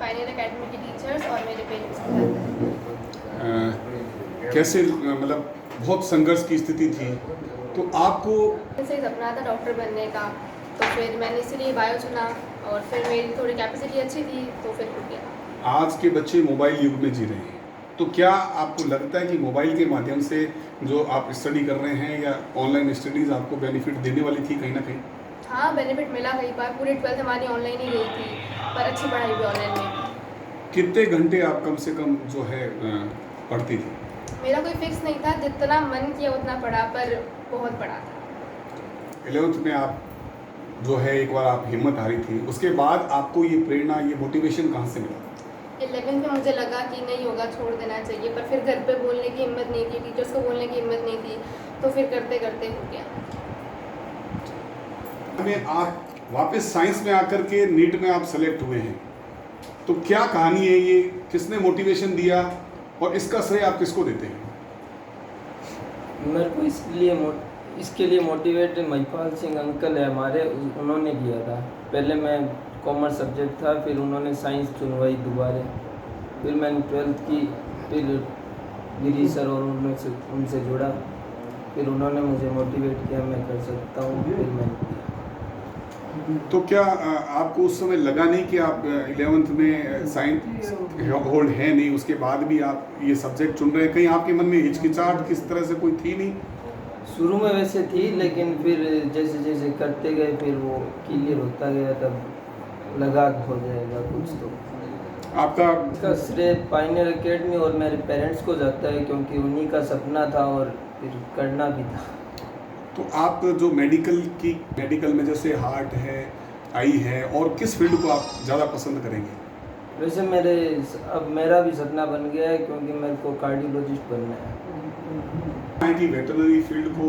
Pioneer academy की teachers और मेरे पेरेंट्स के साथ। कैसे मतलब बहुत संघर्ष की स्थिति थी, तो आपको से सपना था डॉक्टर बनने का, तो फिर मैंने इसीलिए बायो चुना और फिर मेरी थोड़ी कैपेसिटी अच्छी थी तो फिर हो गया। आज के बच्चे मोबाइल युग में जी रहे हैं, तो क्या आपको लगता है कि मोबाइल के माध्यम से जो आप स्टडी कर रहे हैं या ऑनलाइन स्टडीज़ आपको बेनिफिट देने वाली थी कहीं ना कहीं? हाँ, बेनिफिट मिला कई बार। पूरी 12th हमारी ऑनलाइन ही गई थी, पर अच्छी पढ़ाई भी ऑनलाइन में। कितने घंटे आप कम से कम जो है पढ़ती थी? मेरा कोई फिक्स नहीं था, जितना मन किया उतना पढ़ा, पर बहुत पढ़ा था। 11th में आप जो है एक बार आप हिम्मत हारी थी, उसके बाद आपको ये प्रेरणा, ये मोटिवेशन कहाँ से मिला? 11th में मुझे लगा कि नहीं होगा, छोड़ देना चाहिए, पर फिर घर पे बोलने की हिम्मत नहीं थी, टीचर्स को बोलने की हिम्मत नहीं थी, तो फिर करते करते हो गया। में आप वापस साइंस में आकर के नीट में आप सेलेक्ट हुए हैं, तो क्या कहानी है ये, किसने मोटिवेशन दिया और इसका श्रेय आप किसको देते हैं? मेरे को इसके लिए मोटिवेट महिपाल सिंह अंकल है हमारे, उन्होंने किया था। पहले मैं कॉमर्स सब्जेक्ट था, फिर उन्होंने साइंस चुनवाई दोबारा, फिर मैंने 12th की, फिर गिरी सर और उनसे जुड़ा, फिर उन्होंने मुझे मोटिवेट किया मैं कर सकता हूँ, फिर मैंने किया। तो क्या आपको उस समय लगा नहीं कि आप 11th में साइंस होल्ड है नहीं, उसके बाद भी आप ये सब्जेक्ट चुन रहे हैं, कहीं आपके मन में हिचकिचाहट किस तरह से कोई थी नहीं? शुरू में वैसे थी, लेकिन फिर जैसे जैसे करते गए फिर वो क्लियर होता गया, तब लगा हो जाएगा कुछ। तो आपका इसका श्रेय पायनियर एकेडमी और मेरे पेरेंट्स को जाता है, क्योंकि उन्हीं का सपना था और फिर करना भी था। तो आप जो मेडिकल में जैसे हार्ट है, आई है, और किस फील्ड को आप ज़्यादा पसंद करेंगे? वैसे अब मेरा भी सपना बन गया है, क्योंकि मेरे को कार्डियोलॉजिस्ट बनना है। कि वेटरनरी फील्ड को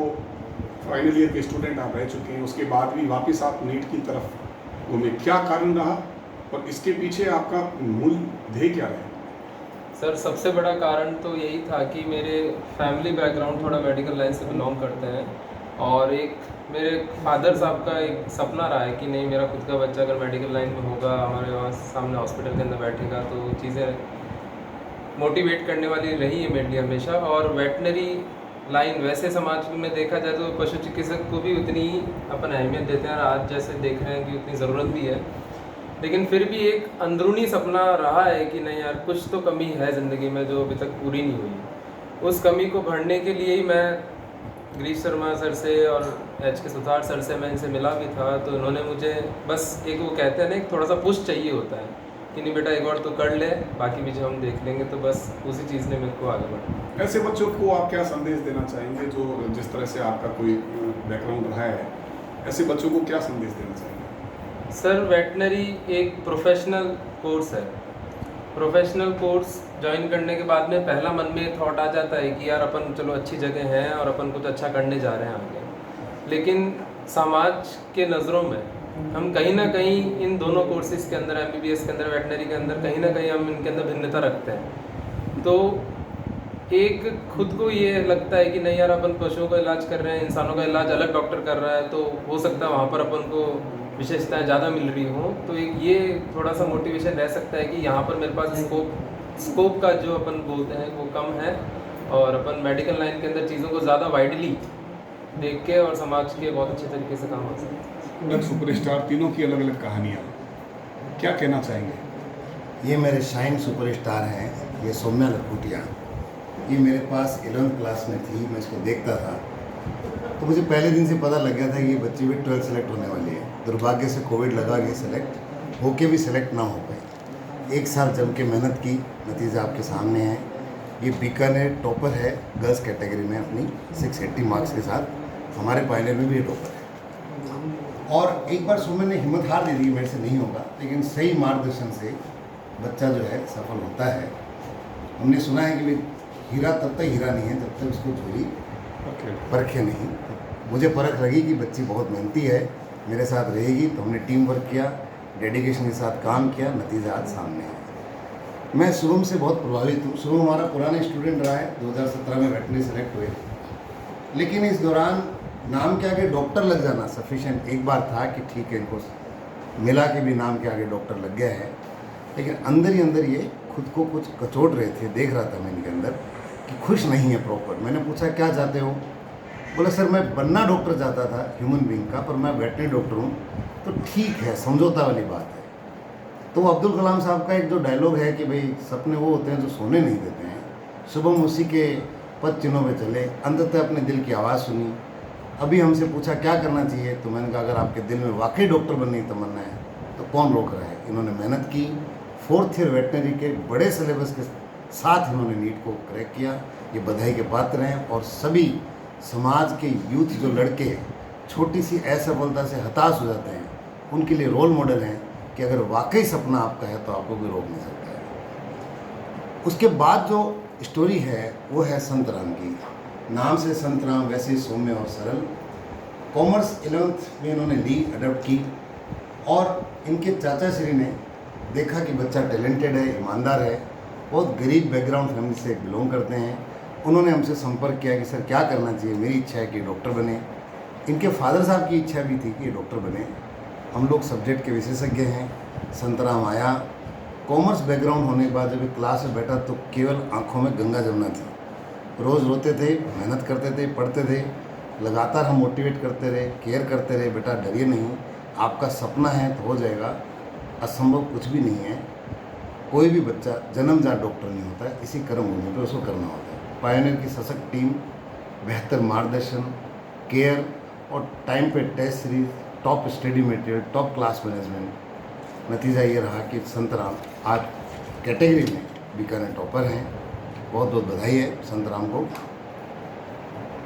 फाइनल ईयर के स्टूडेंट आप रह चुके हैं, उसके बाद भी वापस आप नीट की तरफ घूमे, क्या कारण रहा और इसके पीछे आपका मूल ध्येय क्या रहा? सर, सबसे बड़ा कारण तो यही था कि मेरे फैमिली बैकग्राउंड थोड़ा मेडिकल लाइन से बिलोंग करते हैं, और एक मेरे फादर साहब का एक सपना रहा है कि नहीं, मेरा खुद का बच्चा अगर मेडिकल लाइन में होगा, हमारे वहाँ सामने हॉस्पिटल के अंदर बैठेगा, तो चीज़ें मोटिवेट करने वाली रही है मेरे लिए हमेशा। और वेटनरी लाइन वैसे समाज में देखा जाए तो पशु चिकित्सक को भी उतनी ही अपन अहमियत देते हैं, और आज जैसे देख रहे हैं कि उतनी ज़रूरत भी है, लेकिन फिर भी एक अंदरूनी सपना रहा है कि नहीं यार, कुछ तो कमी है ज़िंदगी में जो अभी तक पूरी नहीं हुई। उस कमी को भरने के लिए ही मैं गिरीश शर्मा सर से और के सुतार सर से मैं इनसे मिला भी था, तो उन्होंने मुझे बस एक, वो कहते हैं ना, एक थोड़ा सा पुश चाहिए होता है कि नहीं बेटा, एक और तो कर ले, बाकी भी जो हम देख लेंगे, तो बस उसी चीज़ ने मेरे को आगे बढ़ा। ऐसे बच्चों को आप क्या संदेश देना चाहेंगे जो जिस तरह से आपका कोई बैकग्राउंड रहा है, ऐसे बच्चों को क्या संदेश देना चाहेंगे? सर, वेटनरी एक प्रोफेशनल कोर्स है। प्रोफेशनल कोर्स ज्वाइन करने के बाद में पहला मन में थॉट आ जाता है कि यार अपन चलो अच्छी जगह हैं और अपन कुछ अच्छा करने जा रहे हैं आगे, लेकिन समाज के नज़रों में हम कहीं ना कहीं इन दोनों कोर्सेज के अंदर, MBBS के अंदर, वेटनरी के अंदर, कहीं ना कहीं हम इनके अंदर भिन्नता रखते हैं। तो एक खुद को ये लगता है कि नहीं यार, अपन पशुओं का इलाज कर रहे हैं, इंसानों का इलाज अलग डॉक्टर कर रहा है, तो हो सकता है वहाँ पर अपन को विशेषताएं ज़्यादा मिल रही हों। तो एक ये थोड़ा सा मोटिवेशन रह सकता है कि यहाँ पर मेरे पास स्कोप का जो अपन बोलते हैं वो कम है, और अपन मेडिकल लाइन के अंदर चीज़ों को ज़्यादा वाइडली देख के और समाज के बहुत अच्छे तरीके से काम आ सकते हैं। सुपरस्टार तीनों की अलग अलग कहानियाँ, क्या कहना चाहेंगे? ये मेरे शाइन सुपरस्टार हैं, ये सौम्या लखूटिया। ये मेरे पास 11th क्लास में थी, मैं इसको देखता था, तो मुझे पहले दिन से पता लग गया था कि ये बच्ची भी 12th सेलेक्ट होने वाली है। दुर्भाग्य से कोविड लगा, ये सेलेक्ट होके भी सेलेक्ट ना हो पाई। 1 साल जम के मेहनत की, नतीजा आपके सामने है। ये बीकानेर टॉपर है गर्ल्स कैटेगरी में अपनी 680 मार्क्स के साथ, हमारे पायनियर में भी ये टॉपर है। और एक बार सुमन ने हिम्मत हार दे दी, मेरे से नहीं होगा, लेकिन सही मार्गदर्शन से बच्चा जो है सफल होता है। हमने सुना है कि हीरा तब तक हीरा नहीं है जब तक उसको झोली परखे नहीं। मुझे परख लगी कि बच्ची बहुत मेहनती है, मेरे साथ रहेगी, तो हमने टीम वर्क किया, डेडिकेशन के साथ काम किया, नतीजा आज सामने है। मैं शुरू से बहुत प्रभावित हूँ। शुरू हमारा पुराने स्टूडेंट रहा है, 2017 में वेटनरी सेलेक्ट हुए, लेकिन इस दौरान नाम के आगे डॉक्टर लग जाना सफिशिएंट एक बार था कि ठीक है, इनको मिला के भी नाम के आगे डॉक्टर लग गया है। लेकिन अंदर ही अंदर ये खुद को कुछ कचोट रहे थे, देख रहा था मैं इनके अंदर कि खुश नहीं है प्रॉपर। मैंने पूछा क्या चाहते हो? बोले सर मैं बनना डॉक्टर चाहता था ह्यूमन बीइंग का, पर मैं वेटनरी डॉक्टर हूँ। तो ठीक है, समझौता वाली बात है। तो अब्दुल कलाम साहब का एक जो डायलॉग है कि भाई सपने वो होते हैं जो सोने नहीं देते हैं, शुभम उसी के पद चिन्हों पे चले, अंततः अपने दिल की आवाज़ सुनी। अभी हमसे पूछा क्या करना चाहिए, तो मैंने कहा अगर आपके दिल में वाकई डॉक्टर बनने की तमन्ना है तो कौन रोक रहा है। इन्होंने मेहनत की, 4th ईयर वेटनरी के बड़े सिलेबस के साथ इन्होंने नीट को क्रैक किया, ये बधाई के पात्र हैं। और सभी समाज के यूथ जो लड़के छोटी सी असफलता से हताश हो जाते हैं, उनके लिए रोल मॉडल हैं कि अगर वाकई सपना आपका है तो आपको कोई रोक नहीं सकता है। उसके बाद जो स्टोरी है वो है संत राम की। नाम से संत राम, वैसे ही सौम्य और सरल। कॉमर्स 11th में इन्होंने ली, अडॉप्ट की, और इनके चाचा श्री ने देखा कि बच्चा टैलेंटेड है, ईमानदार है, बहुत गरीब बैकग्राउंड फैमिली से बिलोंग करते हैं। उन्होंने हमसे संपर्क किया कि सर क्या करना चाहिए, मेरी इच्छा है कि डॉक्टर बने। इनके फादर साहब की इच्छा भी थी कि डॉक्टर बने। हम लोग सब्जेक्ट के विशेषज्ञ हैं। संतराम आया, कॉमर्स बैकग्राउंड होने के बाद जब क्लास में बैठा तो केवल आंखों में गंगा जमुना थी। रोज़ रोते थे, मेहनत करते थे, पढ़ते थे, लगातार हम मोटिवेट करते रहे, केयर करते रहे, बेटा डरिए नहीं, आपका सपना है तो हो जाएगा, असंभव कुछ भी नहीं है। कोई भी बच्चा जन्मजात डॉक्टर नहीं होता है, इसी कर्म भूमि पर उसको करना होता है। पायनियर की सशक्त टीम, बेहतर मार्गदर्शन, केयर और टाइम पे test series, top study material, top class management. नतीजा ये रहा कि संतराम आज कैटेगरी में बीकानेर टॉपर हैं। बहुत बहुत बधाई है संतराम को।